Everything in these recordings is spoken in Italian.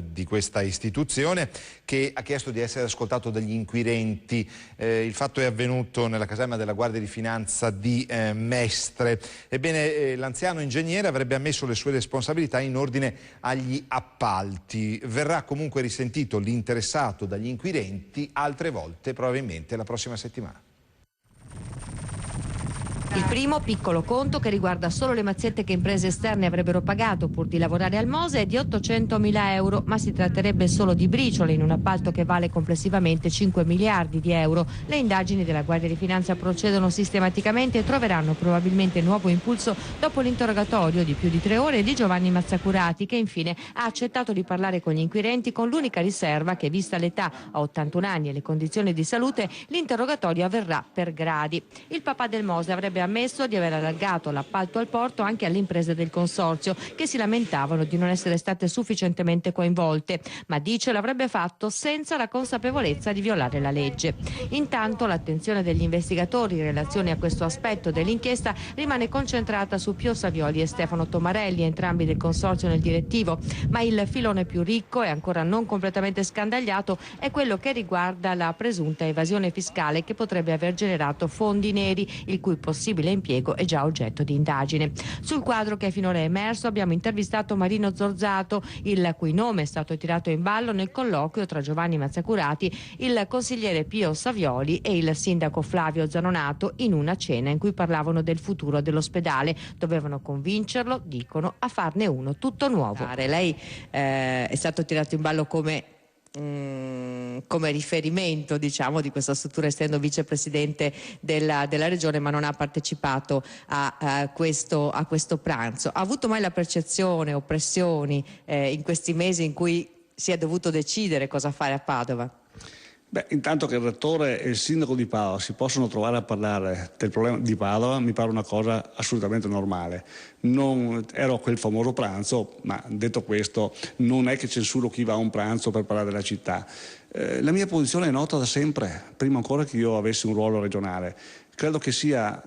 di questa istituzione, che ha chiesto di essere ascoltato dagli inquirenti. Il fatto è avvenuto nella caserma della Guardia di Finanza di Mestre. Ebbene, l'anziano ingegnere avrebbe ammesso le sue responsabilità in ordine agli appalti. Verrà comunque risentito l'interessato dagli inquirenti altre volte, probabilmente la prossima settimana. Il primo piccolo conto, che riguarda solo le mazzette che imprese esterne avrebbero pagato pur di lavorare al Mose, è di 800.000 euro, ma si tratterebbe solo di briciole in un appalto che vale complessivamente 5 miliardi di euro. Le indagini della Guardia di Finanza procedono sistematicamente e troveranno probabilmente nuovo impulso dopo l'interrogatorio di più di 3 ore di Giovanni Mazzacurati, che infine ha accettato di parlare con gli inquirenti, con l'unica riserva che, vista l'età, a 81 anni, e le condizioni di salute, l'interrogatorio avverrà per gradi. Il papà del Mose avrebbe ammesso di aver allargato l'appalto al porto anche alle imprese del consorzio, che si lamentavano di non essere state sufficientemente coinvolte, ma dice l'avrebbe fatto senza la consapevolezza di violare la legge. Intanto l'attenzione degli investigatori in relazione a questo aspetto dell'inchiesta rimane concentrata su Pio Savioli e Stefano Tomarelli, entrambi del consorzio nel direttivo, ma il filone più ricco e ancora non completamente scandagliato è quello che riguarda la presunta evasione fiscale, che potrebbe aver generato fondi neri, il cui possibile impiego è già oggetto di indagine. Sul quadro che finora è emerso abbiamo intervistato Marino Zorzato, il cui nome è stato tirato in ballo nel colloquio tra Giovanni Mazzacurati, il consigliere Pio Savioli e il sindaco Flavio Zanonato, in una cena in cui parlavano del futuro dell'ospedale. Dovevano convincerlo, dicono, a farne uno tutto nuovo. Lei è stato tirato in ballo come riferimento, diciamo, di questa struttura, essendo vicepresidente della regione, ma non ha partecipato a questo pranzo. Ha avuto mai la percezione o pressioni in questi mesi in cui si è dovuto decidere cosa fare a Padova? Beh, intanto che il rettore e il sindaco di Padova si possono trovare a parlare del problema di Padova mi pare una cosa assolutamente normale. Non ero a quel famoso pranzo, ma detto questo non è che censuro chi va a un pranzo per parlare della città. La mia posizione è nota da sempre, prima ancora che io avessi un ruolo regionale. Credo che sia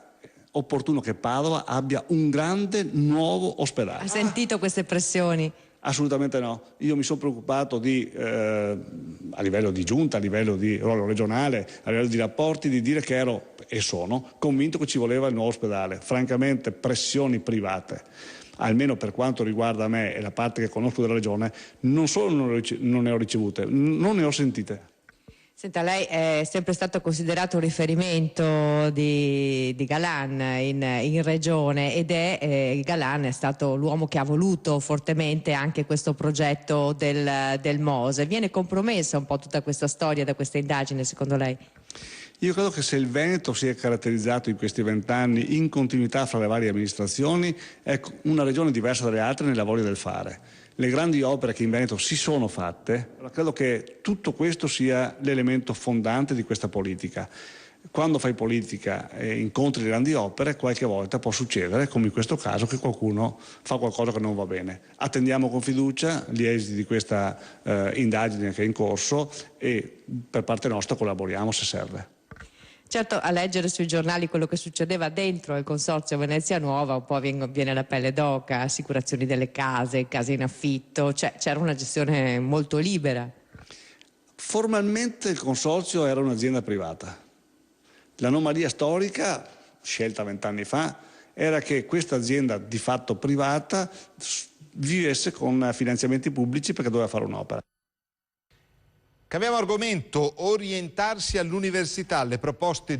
opportuno che Padova abbia un grande nuovo ospedale. Ha sentito queste pressioni? Assolutamente no, io mi sono preoccupato a livello di giunta, a livello di ruolo regionale, a livello di rapporti, di dire che ero e sono convinto che ci voleva il nuovo ospedale. Francamente pressioni private, almeno per quanto riguarda me e la parte che conosco della regione, non solo non ne ho ricevute, non ne ho sentite. Senta, lei è sempre stato considerato un riferimento di Galan in regione, ed Galan è stato l'uomo che ha voluto fortemente anche questo progetto del Mose. Viene compromessa un po' tutta questa storia da questa indagine, secondo lei? Io credo che se il Veneto si è caratterizzato in questi 20 anni in continuità fra le varie amministrazioni, è una regione diversa dalle altre nella voglia del fare. Le grandi opere che in Veneto si sono fatte, credo che tutto questo sia l'elemento fondante di questa politica. Quando fai politica e incontri le grandi opere, qualche volta può succedere, come in questo caso, che qualcuno fa qualcosa che non va bene. Attendiamo con fiducia gli esiti di questa indagine che è in corso e per parte nostra collaboriamo se serve. Certo, a leggere sui giornali quello che succedeva dentro il consorzio Venezia Nuova un po' viene la pelle d'oca, assicurazioni delle case in affitto, cioè c'era una gestione molto libera. Formalmente il consorzio era un'azienda privata. L'anomalia storica, scelta 20 anni fa, era che questa azienda di fatto privata vivesse con finanziamenti pubblici perché doveva fare un'opera. Cambiamo argomento: orientarsi all'università, le proposte del